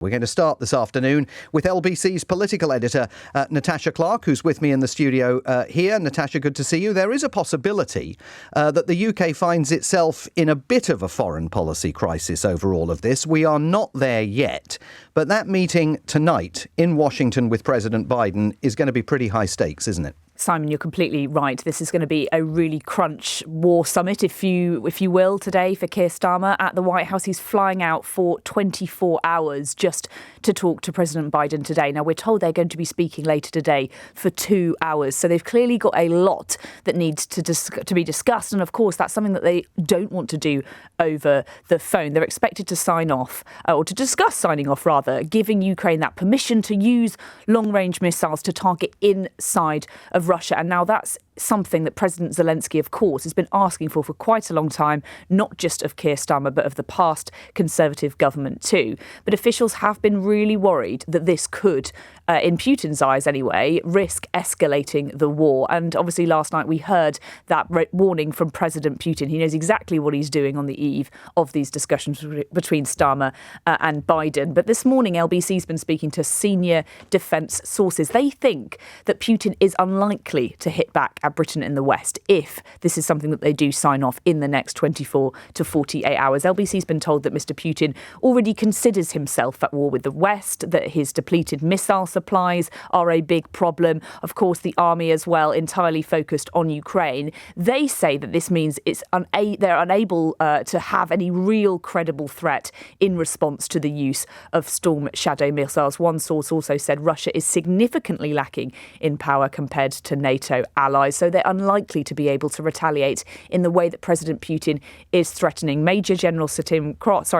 We're going to start this afternoon with LBC's political editor, Natasha Clark, who's with me in the studio here. Natasha, good to see you. There is a possibility that the UK finds itself in a bit of a foreign policy crisis over all of this. We are not there yet, but that meeting tonight in Washington with President Biden is going to be pretty high stakes, isn't it? Simon, you're completely right. This is going to be a really crunch war summit, if you will, today for Keir Starmer at the White House. He's flying out for 24 hours just to talk to President Biden today. Now, we're told they're going to be speaking later today for 2 hours. So they've clearly got a lot that needs to be discussed. And of course, that's something that they don't want to do over the phone. They're expected to sign off, or to discuss signing off, rather, giving Ukraine that permission to use long-range missiles to target inside of Russia. And now that's something that President Zelensky, of course, has been asking for quite a long time, not just of Keir Starmer, but of the past Conservative government too. But officials have been really worried that this could, in Putin's eyes anyway, risk escalating the war. And obviously last night we heard that warning from President Putin. He knows exactly what he's doing on the eve of these discussions between Starmer and Biden. But this morning, LBC's been speaking to senior defence sources. They think that Putin is unlikely to hit back at Britain in the West if this is something that they do sign off in the next 24 to 48 hours. LBC's been told that Mr. Putin already considers himself at war with the West, that his depleted missile supplies are a big problem. Of course, the army as well, entirely focused on Ukraine. They say that this means they're unable to have any real credible threat in response to the use of Storm Shadow missiles. One source also said Russia is significantly lacking in power compared to NATO allies. So they're unlikely to be able to retaliate in the way that President Putin is threatening. Major General Tim Cross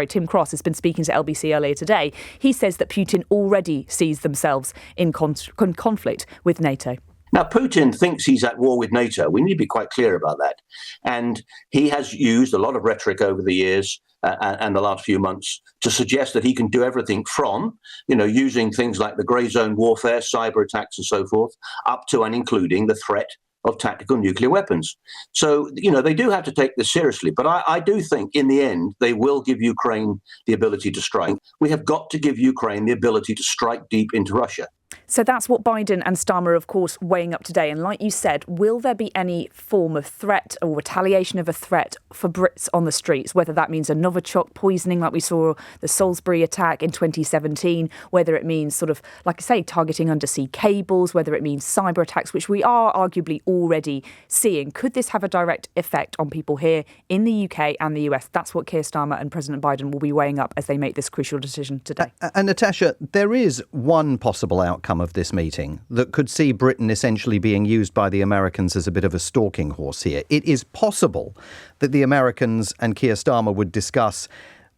has been speaking to LBC earlier today. He says that Putin already sees themselves in conflict with NATO. Now, Putin thinks he's at war with NATO. We need to be quite clear about that. And he has used a lot of rhetoric over the years and the last few months to suggest that he can do everything from, using things like the grey zone warfare, cyber attacks and so forth, up to and including the threat of tactical nuclear weapons. So, they do have to take this seriously. But I do think in the end, they will give Ukraine the ability to strike. We have got to give Ukraine the ability to strike deep into Russia. So that's what Biden and Starmer, of course, weighing up today. And like you said, will there be any form of threat or retaliation of a threat for Brits on the streets, whether that means a Novichok poisoning like we saw the Salisbury attack in 2017, whether it means sort of, like I say, targeting undersea cables, whether it means cyber attacks, which we are arguably already seeing. Could this have a direct effect on people here in the UK and the US? That's what Keir Starmer and President Biden will be weighing up as they make this crucial decision today. And Natasha, there is one possible outcome of this meeting that could see Britain essentially being used by the Americans as a bit of a stalking horse here. It is possible that the Americans and Keir Starmer would discuss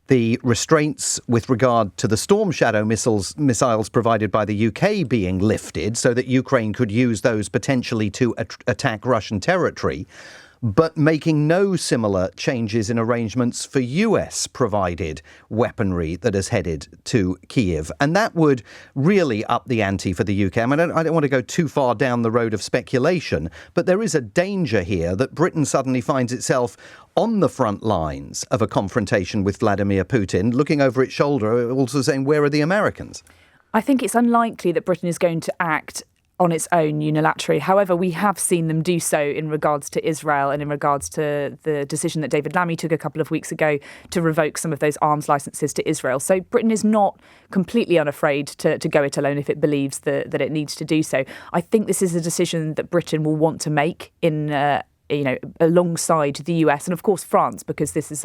the restraints with regard to the Storm Shadow missiles provided by the UK being lifted so that Ukraine could use those potentially to attack Russian territory, but making no similar changes in arrangements for US-provided weaponry that is headed to Kyiv. And that would really up the ante for the UK. I mean, I don't want to go too far down the road of speculation, but there is a danger here that Britain suddenly finds itself on the front lines of a confrontation with Vladimir Putin, looking over its shoulder, also saying, where are the Americans? I think it's unlikely that Britain is going to act on its own unilaterally. However, we have seen them do so in regards to Israel and in regards to the decision that David Lammy took a couple of weeks ago to revoke some of those arms licenses to Israel. So Britain is not completely unafraid to go it alone if it believes that it needs to do so. I think this is a decision that Britain will want to make in alongside the US and, of course, France, because this is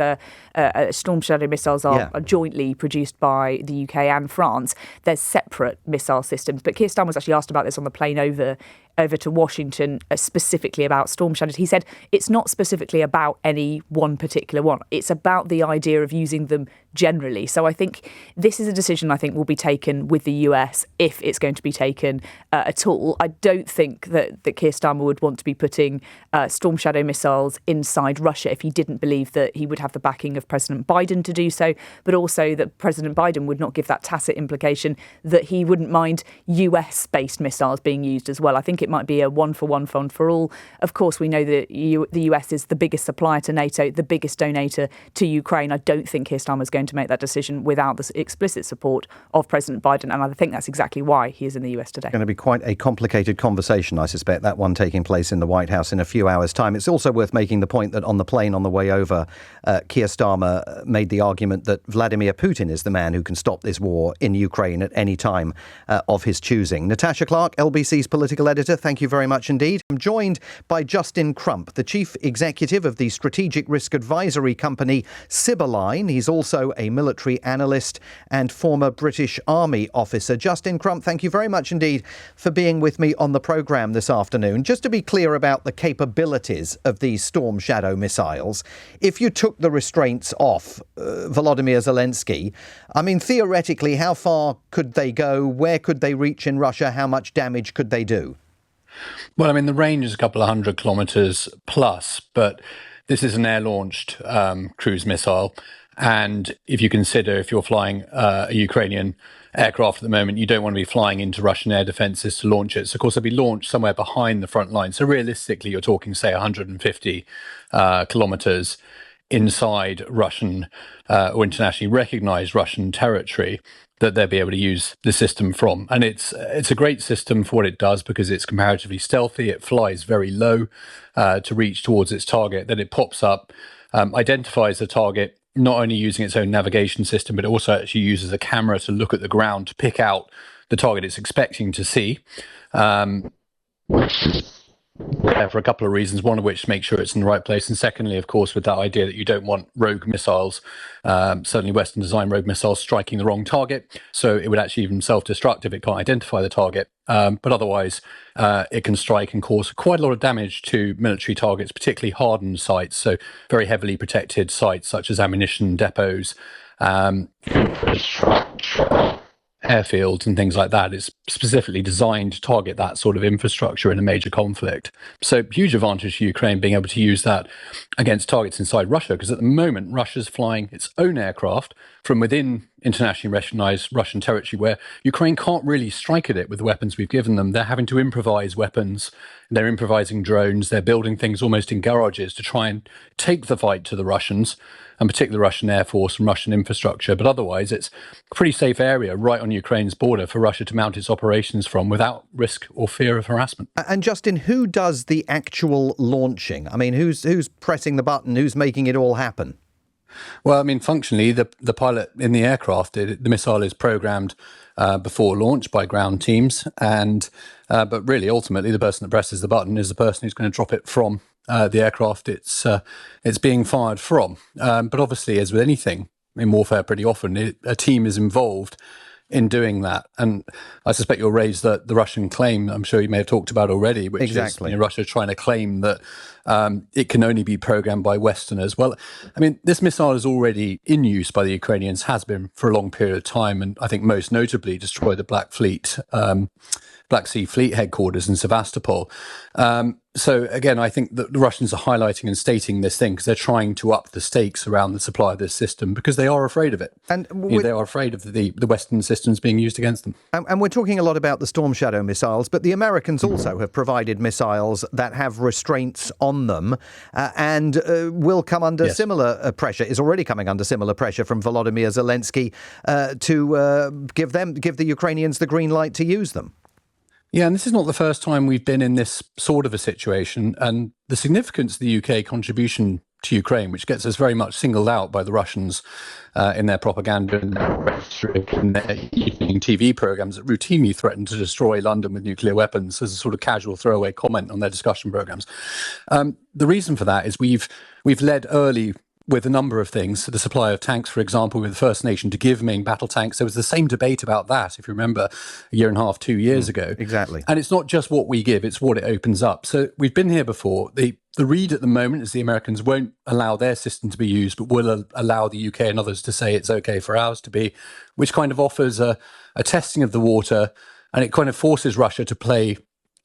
Storm Shadow missiles are jointly produced by the UK and France. There's separate missile systems. But Keir Starmer was actually asked about this on the plane over to Washington, specifically about Storm Shadow. He said it's not specifically about any one particular one. It's about the idea of using them generally. So I think this is a decision I think will be taken with the US if it's going to be taken at all. I don't think that Keir Starmer would want to be putting Storm Shadow missiles inside Russia if he didn't believe that he would have the backing of President Biden to do so, but also that President Biden would not give that tacit implication that he wouldn't mind US-based missiles being used as well. I think it might be a one-for-one fund for all. Of course, we know that the US is the biggest supplier to NATO, the biggest donator to Ukraine. I don't think Keir Starmer is going to make that decision without the explicit support of President Biden, and I think that's exactly why he is in the US today. It's going to be quite a complicated conversation, I suspect, that one taking place in the White House in a few hours' time. It's also worth making the point that on the plane on the way over, Keir Starmer made the argument that Vladimir Putin is the man who can stop this war in Ukraine at any time of his choosing. Natasha Clark, LBC's political editor, thank you very much indeed. I'm joined by Justin Crump, the chief executive of the strategic risk advisory company Sibylline. He's also a military analyst and former British Army officer. Justin Crump, thank you very much indeed for being with me on the programme this afternoon. Just to be clear about the capabilities of these Storm Shadow missiles, if you took the restraints off Volodymyr Zelensky, I mean, theoretically, how far could they go? Where could they reach in Russia? How much damage could they do? Well, I mean, the range is a couple of 100 kilometres plus, but this is an air-launched cruise missile. And if you consider if you're flying a Ukrainian aircraft at the moment, you don't want to be flying into Russian air defences to launch it. So, of course, it'll be launched somewhere behind the front line. So realistically, you're talking, say, 150 kilometres inside Russian or internationally recognised Russian territory that they'll be able to use the system from. And it's a great system for what it does because it's comparatively stealthy. It flies very low to reach towards its target. Then it pops up, identifies the target, not only using its own navigation system, but it also actually uses a camera to look at the ground to pick out the target it's expecting to see. For a couple of reasons, one of which to make sure it's in the right place, and secondly, of course, with that idea that you don't want rogue missiles, certainly Western design rogue missiles, striking the wrong target. So it would actually even self-destruct if it can't identify the target. But otherwise, it can strike and cause quite a lot of damage to military targets, particularly hardened sites, so very heavily protected sites such as ammunition depots, infrastructure, airfields and things like that. It's specifically designed to target that sort of infrastructure in a major conflict. So huge advantage to Ukraine being able to use that against targets inside Russia, because at the moment Russia's flying its own aircraft from within internationally recognised Russian territory where Ukraine can't really strike at it with the weapons we've given them. They're having to improvise weapons. They're improvising drones. They're building things almost in garages to try and take the fight to the Russians, and particularly the Russian Air Force and Russian infrastructure. But otherwise, it's a pretty safe area right on Ukraine's border for Russia to mount its operations from without risk or fear of harassment. And Justin, who does the actual launching? I mean, who's pressing the button? Who's making it all happen? Well, I mean, functionally, the pilot in the aircraft, the missile is programmed before launch by ground teams. But really, ultimately, the person that presses the button is the person who's going to drop it from the aircraft it's being fired from. But obviously, as with anything in warfare, pretty often a team is involved in doing that. And I suspect you'll raise the Russian claim, I'm sure you may have talked about already, which exactly. is Russia trying to claim that it can only be programmed by Westerners. Well, I mean, this missile is already in use by the Ukrainians, has been for a long period of time, and I think most notably destroyed the Black Sea Fleet headquarters in Sevastopol. So again, I think that the Russians are highlighting and stating this thing because they're trying to up the stakes around the supply of this system because they are afraid of it. And they are afraid of the Western systems being used against them. And we're talking a lot about the Storm Shadow missiles, but the Americans also have provided missiles that have restraints on them and will come under similar pressure, is already coming under similar pressure from Volodymyr Zelensky to give the Ukrainians the green light to use them. Yeah, and this is not the first time we've been in this sort of a situation. And the significance of the UK contribution to Ukraine, which gets us very much singled out by the Russians in their propaganda and their rhetoric and their evening TV programmes that routinely threaten to destroy London with nuclear weapons as a sort of casual throwaway comment on their discussion programmes. The reason for that is we've led early with a number of things. So the supply of tanks, for example, with the first nation to give main battle tanks. There was the same debate about that, if you remember, a year and a half, 2 years ago. Exactly. And it's not just what we give, it's what it opens up. So we've been here before. The read at the moment is the Americans won't allow their system to be used, but will allow the UK and others to say it's okay for ours to be, which kind of offers a testing of the water, and it kind of forces Russia to play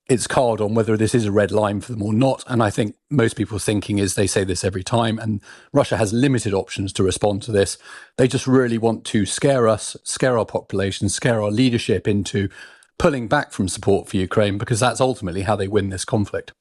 its card on whether this is a red line for them or not. And I think most people's thinking is they say this every time, and Russia has limited options to respond to this. They just really want to scare us, scare our population, scare our leadership into pulling back from support for Ukraine because that's ultimately how they win this conflict.